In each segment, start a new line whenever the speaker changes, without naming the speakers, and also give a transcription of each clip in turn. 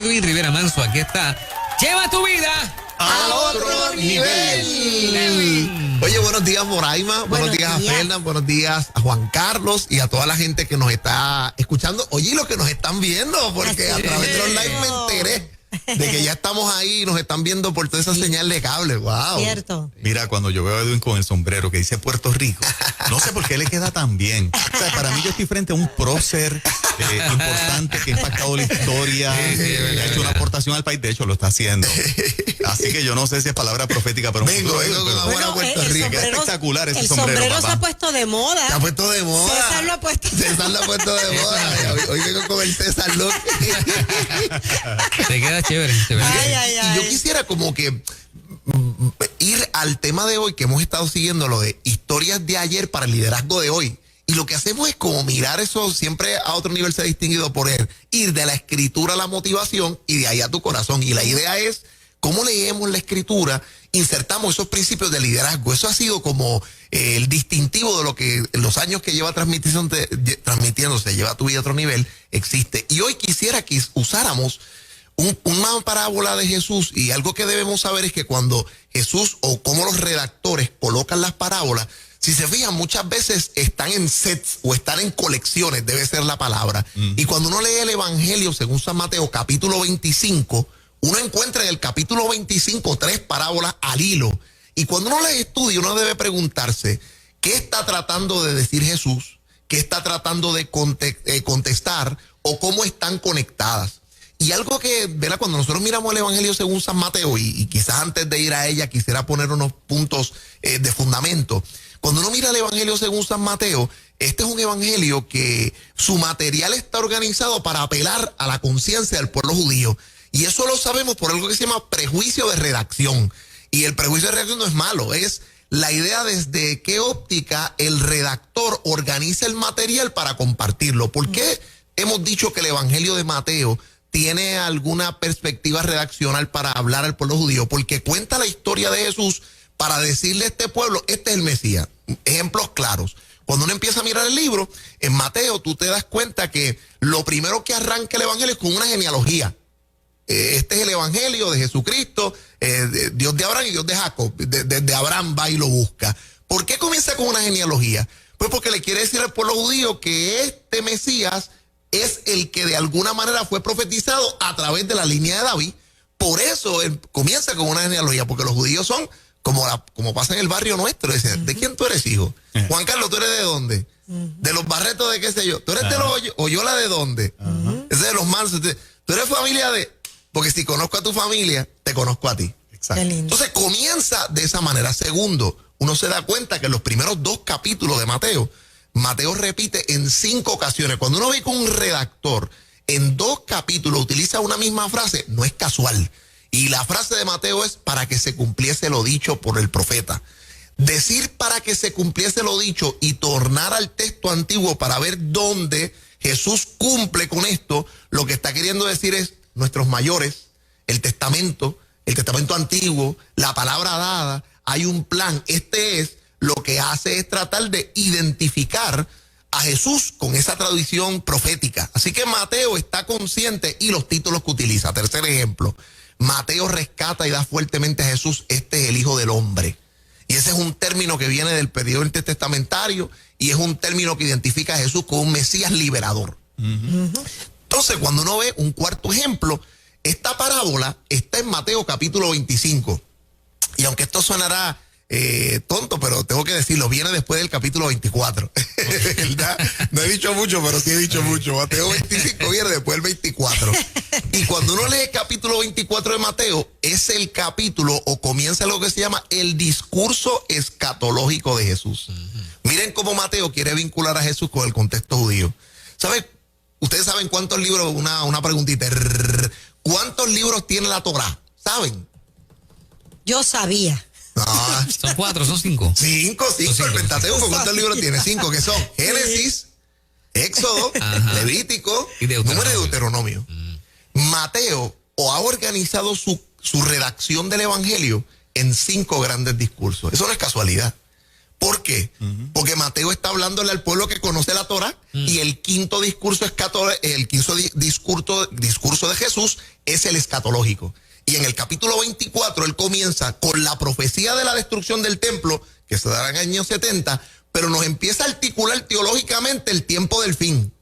Luis Rivera Manso, aquí está. Lleva tu vida
a otro nivel. Oye, buenos días, Moraima. Buenos días a Fernan. Buenos días a Juan Carlos y a toda la gente que nos está escuchando. Oye, y los que nos están viendo, porque a través de online me enteré de que ya estamos ahí y nos están viendo por toda esa señal de cable. Wow.
Cierto.
Mira, cuando yo veo a Edwin con el sombrero que dice Puerto Rico, no sé por qué le queda tan bien. O sea, para mí yo estoy frente a un prócer importante que ha impactado la historia, ha hecho una aportación al país, de hecho lo está haciendo. Así que yo no sé si es palabra profética, pero
vengo con una buena Puerto Rico.
Es espectacular ese
el
sombrero,
se ha puesto de moda.
Se ha puesto de moda.
César lo ha puesto.
César lo ha puesto de moda. Hoy vengo con el César look.
Te queda chévere.
Y yo quisiera como que ir al tema de hoy que hemos estado siguiendo, lo de historias de ayer para el liderazgo de hoy. Y lo que hacemos es como mirar eso siempre a otro nivel, se ha distinguido por él. Ir de la escritura a la motivación y de ahí a tu corazón. Y la idea es cómo leemos la escritura, insertamos esos principios de liderazgo. Eso ha sido como el distintivo de lo que en los años que lleva transmitiéndose, lleva tu vida a otro nivel, existe. Y hoy quisiera que usáramos una parábola de Jesús, y algo que debemos saber es que cuando Jesús o como los redactores colocan las parábolas, si se fijan, muchas veces están en sets o están en colecciones, debe ser la palabra. Y cuando uno lee el Evangelio según San Mateo, capítulo 25, uno encuentra en el capítulo 25 3 parábolas al hilo. Y cuando uno les estudia, uno debe preguntarse, ¿qué está tratando de decir Jesús? ¿Qué está tratando de contestar? ¿O cómo están conectadas? Y algo que, ¿verdad? Cuando nosotros miramos el Evangelio según San Mateo, y quizás antes de ir a ella quisiera poner unos puntos de fundamento. Cuando uno mira el Evangelio según San Mateo, este es un evangelio que su material está organizado para apelar a la conciencia del pueblo judío. Y eso lo sabemos por algo que se llama prejuicio de redacción. Y el prejuicio de redacción no es malo, es la idea desde qué óptica el redactor organiza el material para compartirlo. ¿Por qué hemos dicho que el Evangelio de Mateo tiene alguna perspectiva redaccional para hablar al pueblo judío? Porque cuenta la historia de Jesús para decirle a este pueblo, este es el Mesías. Ejemplos claros. Cuando uno empieza a mirar el libro, en Mateo tú te das cuenta que lo primero que arranca el Evangelio es con una genealogía. Este es el Evangelio de Jesucristo, Dios de Abraham y Dios de Jacob. Desde Abraham va y lo busca. ¿Por qué comienza con una genealogía? Pues porque le quiere decir al pueblo judío que este Mesías es el que de alguna manera fue profetizado a través de la línea de David. Por eso él comienza con una genealogía, porque los judíos son como pasa en el barrio nuestro. Dicen, ¿de quién tú eres hijo? Juan Carlos, ¿tú eres de dónde? De los Barretos, de qué sé yo. ¿Tú eres de los Oyola de dónde? Ese de los Mansos. ¿Tú eres familia de...? Porque si conozco a tu familia, te conozco a ti.
Exacto.
Entonces comienza de esa manera. Segundo, uno se da cuenta que en los primeros 2 capítulos de Mateo repite en 5 ocasiones. Cuando uno ve que un redactor en 2 capítulos utiliza una misma frase, no es casual. Y la frase de Mateo es para que se cumpliese lo dicho por el profeta. Decir para que se cumpliese lo dicho y tornar al texto antiguo para ver dónde Jesús cumple con esto, lo que está queriendo decir es nuestros mayores, el testamento antiguo, la palabra dada, hay un plan. Lo que hace es tratar de identificar a Jesús con esa tradición profética. Así que Mateo está consciente y los títulos que utiliza. Tercer ejemplo, Mateo rescata y da fuertemente a Jesús, este es el Hijo del Hombre. Y ese es un término que viene del periodo intertestamentario y es un término que identifica a Jesús como un Mesías liberador. Entonces, cuando uno ve un cuarto ejemplo, esta parábola está en Mateo capítulo 25. Y aunque esto sonará tonto, pero tengo que decirlo, viene después del capítulo 24. ¿Verdad? No he dicho mucho, pero sí he dicho mucho. Mateo 25 viene después del 24. Y cuando uno lee el capítulo 24 de Mateo, es el capítulo o comienza lo que se llama el discurso escatológico de Jesús. Miren cómo Mateo quiere vincular a Jesús con el contexto judío. ¿Saben? Ustedes saben cuántos libros, una preguntita, ¿cuántos libros tiene la Torá? ¿Saben?
Yo sabía.
Ah,
¿Son 4, son 5?
5, el Pentateuco, ¿cuántos libros tiene? 5, que son Génesis, Éxodo, Levítico, Número y Deuteronomio. Mateo ha organizado su redacción del Evangelio en 5 grandes discursos. Eso no es casualidad. ¿Por qué? Porque Mateo está hablándole al pueblo que conoce la Torá y el quinto discurso discurso de Jesús es el escatológico. Y en el capítulo 24 él comienza con la profecía de la destrucción del templo, que se dará en el año 70, pero nos empieza a articular teológicamente el tiempo del fin.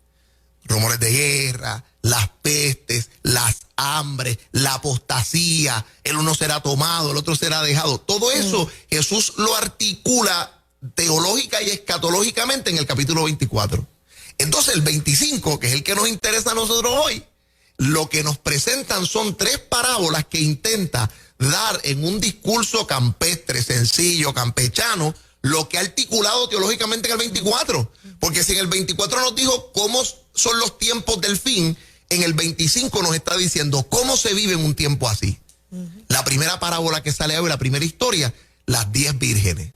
Rumores de guerra, las pestes, las hambres, la apostasía, el uno será tomado, el otro será dejado. Todo eso Jesús lo articula teológica y escatológicamente en el capítulo 24. Entonces el 25, que es el que nos interesa a nosotros hoy, lo que nos presentan son 3 parábolas que intenta dar en un discurso campestre, sencillo, campechano, lo que ha articulado teológicamente en el 24. Porque si en el 24 nos dijo cómo son los tiempos del fin, en el 25 nos está diciendo cómo se vive en un tiempo así. La primera parábola que sale hoy, la primera historia, las 10 vírgenes.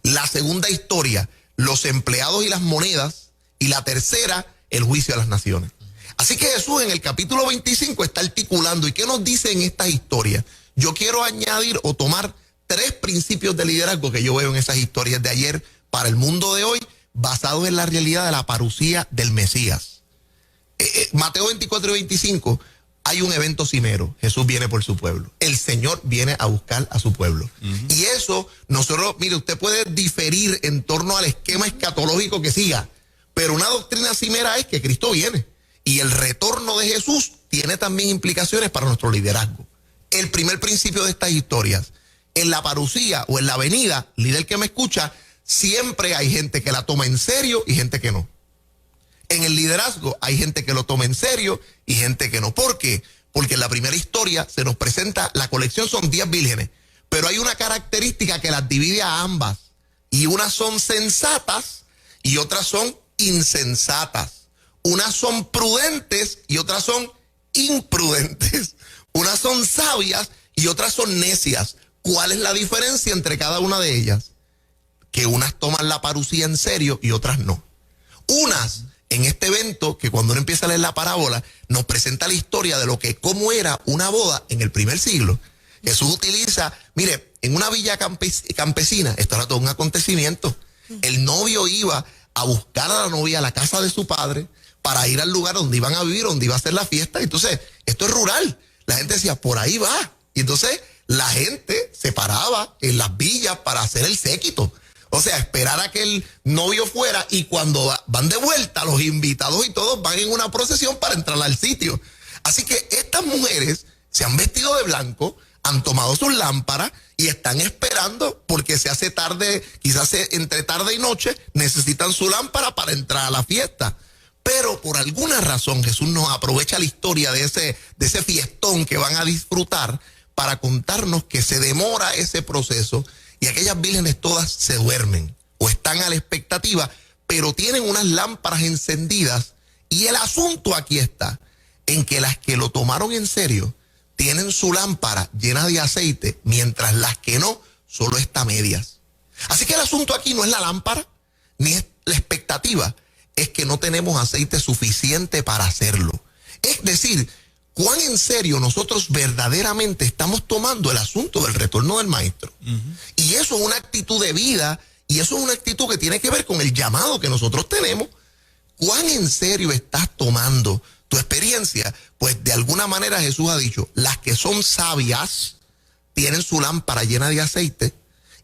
La segunda historia, los empleados y las monedas. Y la tercera, el juicio a las naciones. Así que Jesús en el capítulo 25 está articulando. ¿Y qué nos dice en estas historias? Yo quiero añadir o tomar 3 principios de liderazgo que yo veo en esas historias de ayer para el mundo de hoy, basados en la realidad de la parucía del Mesías. Mateo 24 y 25, hay un evento cimero. Jesús viene por su pueblo. El Señor viene a buscar a su pueblo. Y eso, nosotros, mire, usted puede diferir en torno al esquema escatológico que siga, pero una doctrina cimera es que Cristo viene. Y el retorno de Jesús tiene también implicaciones para nuestro liderazgo. El primer principio de estas historias, en la parucía o en la venida, líder que me escucha, siempre hay gente que la toma en serio y gente que no. En el liderazgo hay gente que lo toma en serio y gente que no. ¿Por qué? Porque en la primera historia se nos presenta, la colección son 10 vírgenes, pero hay una característica que las divide a ambas. Y unas son sensatas y otras son insensatas. Unas son prudentes y otras son imprudentes. Unas son sabias y otras son necias. ¿Cuál es la diferencia entre cada una de ellas? Que unas toman la parucía en serio y otras no. Unas, en este evento, que cuando uno empieza a leer la parábola, nos presenta la historia de cómo era una boda en el primer siglo. Jesús utiliza, mire, en una villa campesina, esto era todo un acontecimiento. El novio iba a buscar a la novia a la casa de su padre para ir al lugar donde iban a vivir, donde iba a ser la fiesta. Entonces, esto es rural. La gente decía, por ahí va. Y entonces la gente se paraba en las villas para hacer el séquito. O sea, esperar a que el novio fuera, y cuando van de vuelta, los invitados y todos van en una procesión para entrar al sitio. Así que estas mujeres se han vestido de blanco, han tomado sus lámparas y están esperando porque se hace tarde, quizás entre tarde y noche, necesitan su lámpara para entrar a la fiesta. Pero por alguna razón Jesús nos aprovecha la historia de ese fiestón que van a disfrutar para contarnos que se demora ese proceso y aquellas vírgenes todas se duermen o están a la expectativa, pero tienen unas lámparas encendidas. Y el asunto aquí está en que las que lo tomaron en serio tienen su lámpara llena de aceite, mientras las que no, solo está a medias. Así que el asunto aquí no es la lámpara, ni es la expectativa, es que no tenemos aceite suficiente para hacerlo. Es decir, cuán en serio nosotros verdaderamente estamos tomando el asunto del retorno del maestro. Y eso es una actitud de vida, y eso es una actitud que tiene que ver con el llamado que nosotros tenemos. ¿Cuán en serio estás tomando tu experiencia? Pues de alguna manera Jesús ha dicho, las que son sabias tienen su lámpara llena de aceite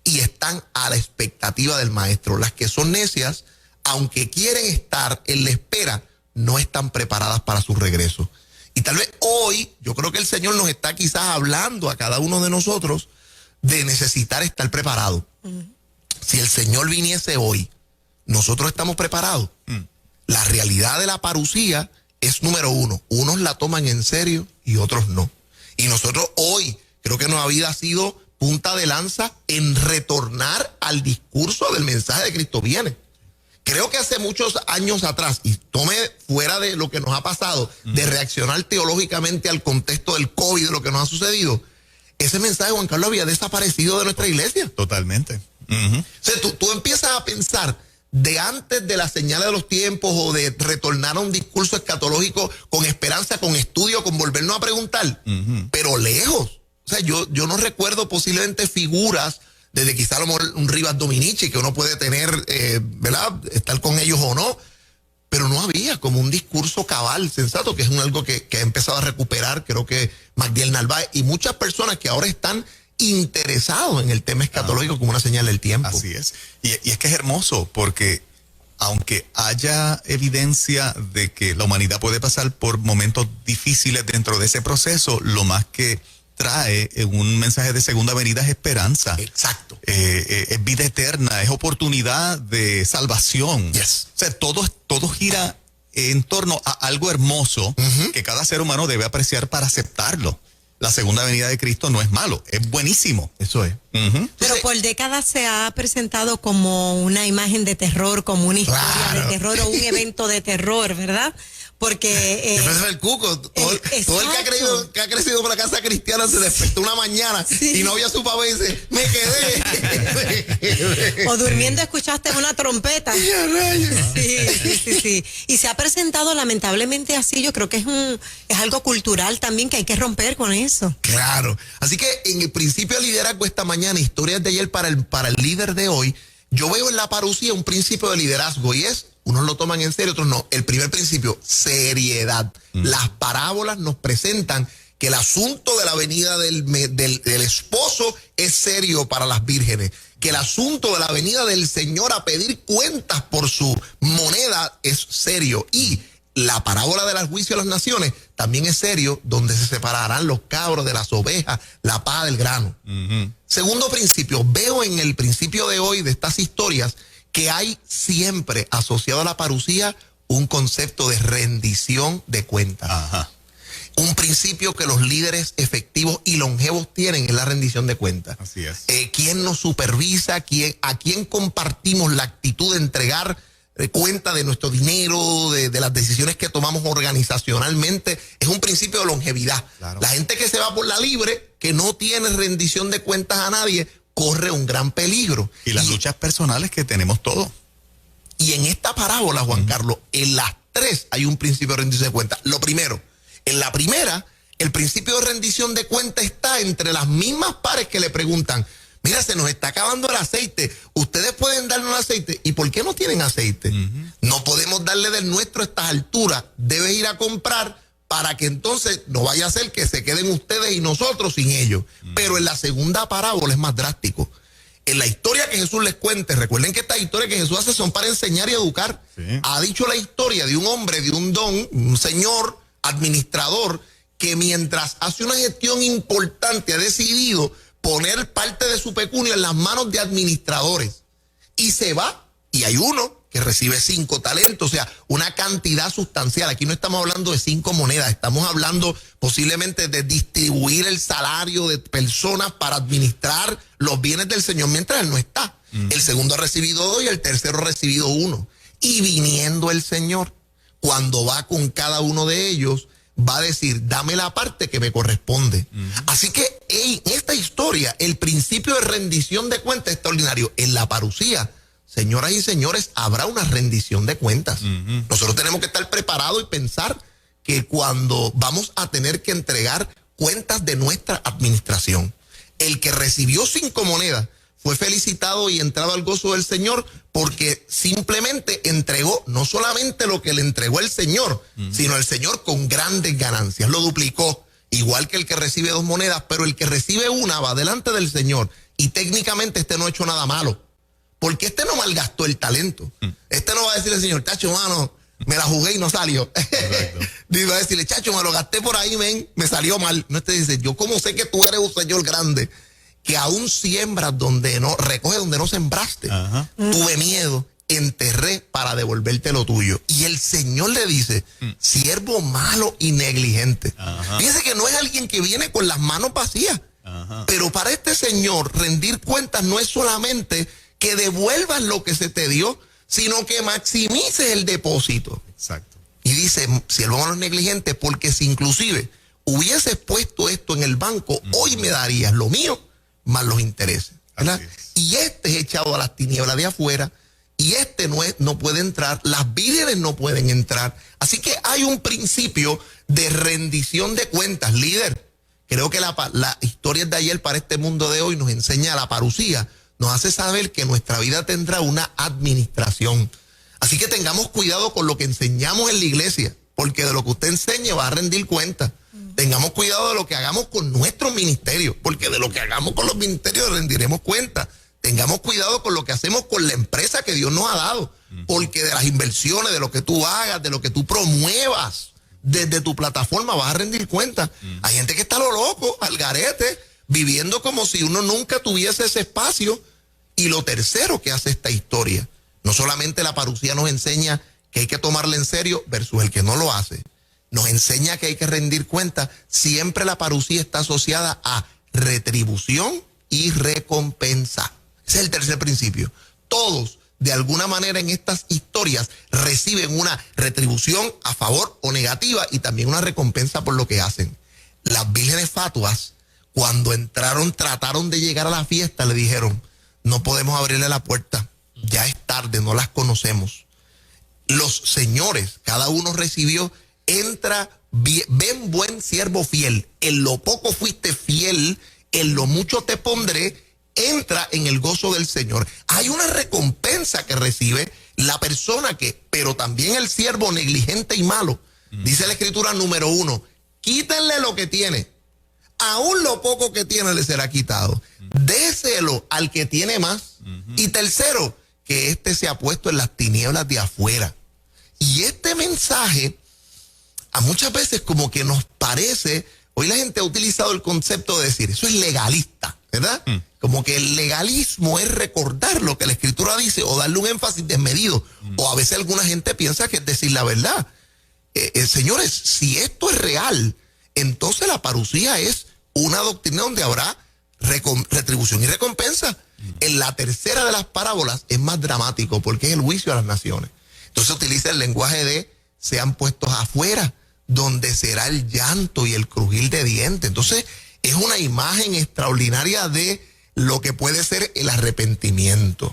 y están a la expectativa del maestro. Las que son necias, aunque quieren estar en la espera, no están preparadas para su regreso. Y tal vez hoy, yo creo que el Señor nos está quizás hablando a cada uno de nosotros de necesitar estar preparados. Si el Señor viniese hoy, nosotros estamos preparados. La realidad de la parucía es número uno. Unos la toman en serio y otros no. Y nosotros hoy, creo que nuestra vida ha sido punta de lanza en retornar al discurso del mensaje de Cristo viene. Creo que hace muchos años atrás, y tome fuera de lo que nos ha pasado, de reaccionar teológicamente al contexto del COVID, de lo que nos ha sucedido, ese mensaje, Juan Carlos, había desaparecido de nuestra iglesia.
Totalmente.
O sea, tú empiezas a pensar de antes de la señal de los tiempos o de retornar a un discurso escatológico con esperanza, con estudio, con volvernos a preguntar, pero lejos. O sea, yo no recuerdo posiblemente figuras desde quizá a lo mejor un Rivas Dominici, que uno puede tener, ¿verdad? Estar con ellos o no, pero no había como un discurso cabal, sensato, que es algo que ha empezado a recuperar, creo que Magdiel Narváez y muchas personas que ahora están interesados en el tema escatológico como una señal del tiempo.
Así es. Y es que es hermoso porque aunque haya evidencia de que la humanidad puede pasar por momentos difíciles dentro de ese proceso, lo más que trae un mensaje de segunda venida es esperanza.
Exacto.
Es vida eterna, es oportunidad de salvación.
Yes.
O sea, todo gira en torno a algo hermoso que cada ser humano debe apreciar para aceptarlo. La segunda venida de Cristo no es malo, es buenísimo.
Eso es.
Pero por décadas se ha presentado como una imagen de terror, como una historia de terror o un evento de terror, ¿verdad? Porque
el cuco, todo el que ha crecido por la casa cristiana se despertó una mañana y no vio a su papá y dice, me quedé.
O durmiendo escuchaste una trompeta. Sí. Y se ha presentado lamentablemente así. Yo creo que es algo cultural también que hay que romper con eso.
Claro. Así que en el principio de liderazgo esta mañana, historias de ayer para el líder de hoy, yo veo en la parucía un principio de liderazgo y es, unos lo toman en serio, otros no. El primer principio, seriedad. Las parábolas nos presentan que el asunto de la venida del esposo es serio para las vírgenes, que el asunto de la venida del Señor a pedir cuentas por su moneda es serio. Y la parábola del juicio de las naciones también es serio, donde se separarán los cabros de las ovejas, la paja del grano. Segundo principio, veo en el principio de hoy de estas historias que hay siempre asociado a la parucía un concepto de rendición de cuentas. Un principio que los líderes efectivos y longevos tienen es la rendición de cuentas.
Así es.
¿Quién nos supervisa? ¿A quién compartimos la actitud de entregar cuenta de nuestro dinero, de las decisiones que tomamos organizacionalmente? Es un principio de longevidad. Claro. La gente que se va por la libre, que no tiene rendición de cuentas a nadie, corre un gran peligro.
Y las luchas personales que tenemos todos.
Y en esta parábola, Juan Carlos, en las tres hay un principio de rendición de cuentas. Lo primero, en la primera, el principio de rendición de cuentas está entre las mismas pares que le preguntan, mira, se nos está acabando el aceite, ustedes pueden darnos aceite, ¿y por qué no tienen aceite? No podemos darle del nuestro a estas alturas, debes ir a comprar para que entonces no vaya a ser que se queden ustedes y nosotros sin ellos. Pero en la segunda parábola es más drástico. En la historia que Jesús les cuente, recuerden que estas historias que Jesús hace son para enseñar y educar. Sí. Ha dicho la historia de un hombre, de un don, un señor administrador, que mientras hace una gestión importante ha decidido poner parte de su pecunio en las manos de administradores. Y se va, y hay uno que recibe 5 talentos, o sea, una cantidad sustancial. Aquí no estamos hablando de 5 monedas, estamos hablando posiblemente de distribuir el salario de personas para administrar los bienes del Señor mientras Él no está. El segundo ha recibido 2 y el tercero ha recibido 1. Y viniendo el Señor, cuando va con cada uno de ellos, va a decir, dame la parte que me corresponde. Así que en esta historia, el principio de rendición de cuentas es extraordinario. En la parucía, señoras y señores, habrá una rendición de cuentas. Nosotros tenemos que estar preparados y pensar que cuando vamos a tener que entregar cuentas de nuestra administración, el que recibió 5 monedas fue felicitado y entrado al gozo del Señor porque simplemente entregó no solamente lo que le entregó el Señor, sino el Señor con grandes ganancias, lo duplicó, igual que el que recibe 2 monedas, pero el que recibe 1 va delante del Señor y técnicamente no ha hecho nada malo. Porque no malgastó el talento. No va a decirle al Señor, chacho, mano, me la jugué y no salió. Va a decirle, chacho, me lo gasté por ahí, me salió mal. No, dice, yo como sé que tú eres un Señor grande, que aún siembras donde no, recoge donde no sembraste. Tuve miedo, enterré para devolverte lo tuyo. Y el Señor le dice, siervo malo y negligente. Fíjense que no es alguien que viene con las manos vacías. Pero para este Señor, rendir cuentas no es solamente que devuelvas lo que se te dio, sino que maximices el depósito.
Exacto.
Y dice, siervo malo y negligente, porque si inclusive hubieses puesto esto en el banco, hoy me darías lo mío más los intereses. ¿Verdad? Y es echado a las tinieblas de afuera, y no puede entrar, las vírgenes no pueden entrar. Así que hay un principio de rendición de cuentas, líder. Creo que la historia de ayer para este mundo de hoy nos enseña la parucía nos hace saber que nuestra vida tendrá una administración. Así que tengamos cuidado con lo que enseñamos en la iglesia, porque de lo que usted enseñe va a rendir cuenta. Tengamos cuidado de lo que hagamos con nuestros ministerios, porque de lo que hagamos con los ministerios rendiremos cuenta. Tengamos cuidado con lo que hacemos con la empresa que Dios nos ha dado, porque de las inversiones, de lo que tú hagas, de lo que tú promuevas desde tu plataforma vas a rendir cuenta. Hay gente que está a lo loco, al garete, viviendo como si uno nunca tuviese ese espacio. Y lo tercero que hace esta historia, no solamente la parucía nos enseña que hay que tomarla en serio versus el que no lo hace, nos enseña que hay que rendir cuenta. Siempre la parucía está asociada a retribución y recompensa. Ese es el tercer principio. Todos, de alguna manera, en estas historias reciben una retribución a favor o negativa y también una recompensa por lo que hacen. Las vírgenes fatuas, cuando entraron, trataron de llegar a la fiesta, le dijeron: no podemos abrirle la puerta, ya es tarde, no las conocemos. Los señores, cada uno recibió: entra, ven buen siervo fiel, en lo poco fuiste fiel, en lo mucho te pondré, entra en el gozo del Señor. Hay una recompensa que recibe la persona pero también el siervo negligente y malo. Dice la Escritura, número 1, quítenle lo que tiene, aún lo poco que tiene le será quitado. Déselo al que tiene más. Y tercero, que éste se ha puesto en las tinieblas de afuera. Y este mensaje, a muchas veces como que nos parece, hoy la gente ha utilizado el concepto de decir, eso es legalista, ¿verdad? Como que el legalismo es recordar lo que la Escritura dice o darle un énfasis desmedido. O a veces alguna gente piensa que es decir la verdad. Señores, si esto es real, entonces la parucía es una doctrina donde habrá retribución y recompensa. En la tercera de las parábolas es más dramático porque es el juicio a las naciones. Entonces utiliza el lenguaje de sean puestos afuera, donde será el llanto y el crujir de dientes. Entonces es una imagen extraordinaria de lo que puede ser el arrepentimiento.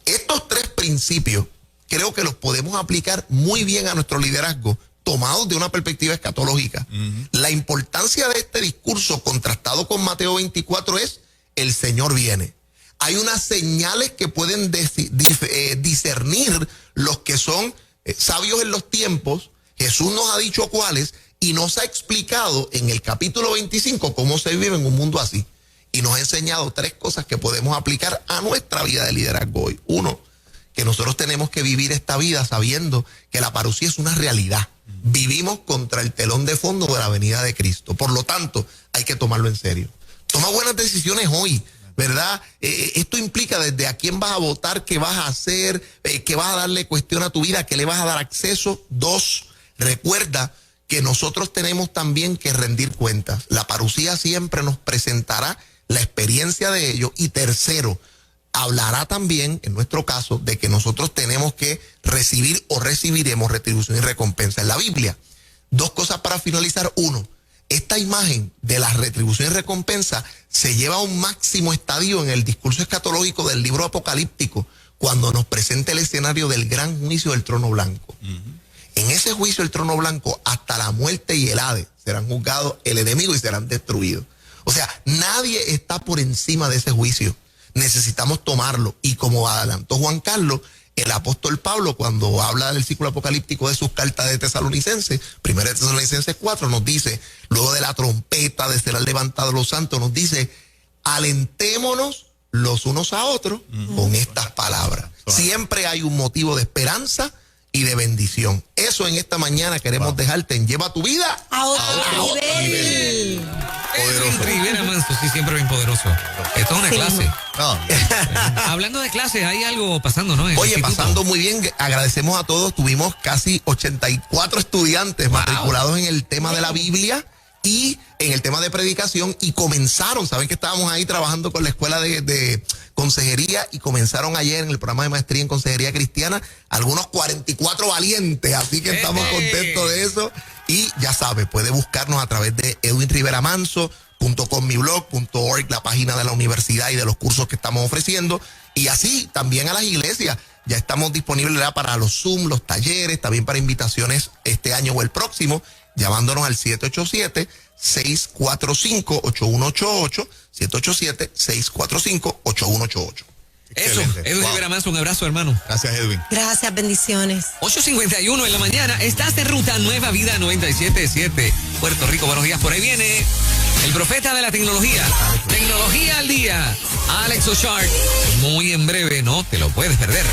Estos tres principios creo que los podemos aplicar muy bien a nuestro liderazgo, tomados de una perspectiva escatológica. La importancia de este discurso contrastado con Mateo 24 es: el Señor viene. Hay unas señales que pueden discernir los que son sabios en los tiempos. Jesús nos ha dicho cuáles y nos ha explicado en el capítulo 25 cómo se vive en un mundo así. Y nos ha enseñado tres cosas que podemos aplicar a nuestra vida de liderazgo hoy. Uno, que nosotros tenemos que vivir esta vida sabiendo que la parucía es una realidad. Vivimos contra el telón de fondo de la venida de Cristo. Por lo tanto, hay que tomarlo en serio. Toma buenas decisiones hoy, ¿verdad? Esto implica desde a quién vas a votar, qué vas a hacer, qué vas a darle cuestión a tu vida, qué le vas a dar acceso. 2, recuerda que nosotros tenemos también que rendir cuentas. La parucía siempre nos presentará la experiencia de ello. Y tercero, hablará también, en nuestro caso, de que nosotros tenemos que recibir o recibiremos retribución y recompensa en la Biblia. 2 cosas para finalizar. 1, esta imagen de la retribución y recompensa se lleva a un máximo estadio en el discurso escatológico del libro apocalíptico, cuando nos presenta el escenario del gran juicio del trono blanco. En ese juicio del trono blanco, hasta la muerte y el Hades serán juzgados el enemigo y serán destruidos. O sea, nadie está por encima de ese juicio. Necesitamos tomarlo. Y como adelantó Juan Carlos, el apóstol Pablo, cuando habla del ciclo apocalíptico de sus cartas de Tesalonicenses, 1 Tesalonicenses 4, nos dice, luego de la trompeta de ser levantados los santos, nos dice: alentémonos los unos a otros con estas palabras. Siempre hay un motivo de esperanza y de bendición. Eso en esta mañana queremos dejarte en Lleva tu Vida
a otro nivel.
Poderoso. Rivera Manso, sí, siempre bien poderoso. Esto es una clase. Hablando de clases, hay algo pasando, ¿no?
Oye, pasando muy bien. Agradecemos a todos. Tuvimos casi 84 estudiantes matriculados en el tema de la Biblia y en el tema de predicación, y comenzaron, saben que estábamos ahí trabajando con la escuela de consejería, y comenzaron ayer en el programa de maestría en consejería cristiana algunos 44 valientes, así que estamos contentos de eso. Y ya sabe, puede buscarnos a través de edwinriveramanso.com.org, la página de la universidad y de los cursos que estamos ofreciendo, y así también a las iglesias. Ya estamos disponibles para los Zoom, los talleres, también para invitaciones este año o el próximo, llamándonos al 787-645-8188, 787-645-8188.
Eso,
Excelente.
Edwin Rivera Manso, un abrazo, hermano.
Gracias, Edwin.
Gracias, bendiciones.
8:51 en la mañana, estás en Ruta Nueva Vida 97.7, Puerto Rico. Buenos días, por ahí viene el profeta de la tecnología. Tecnología al día, Alex O'Shart. Muy en breve, no te lo puedes perder.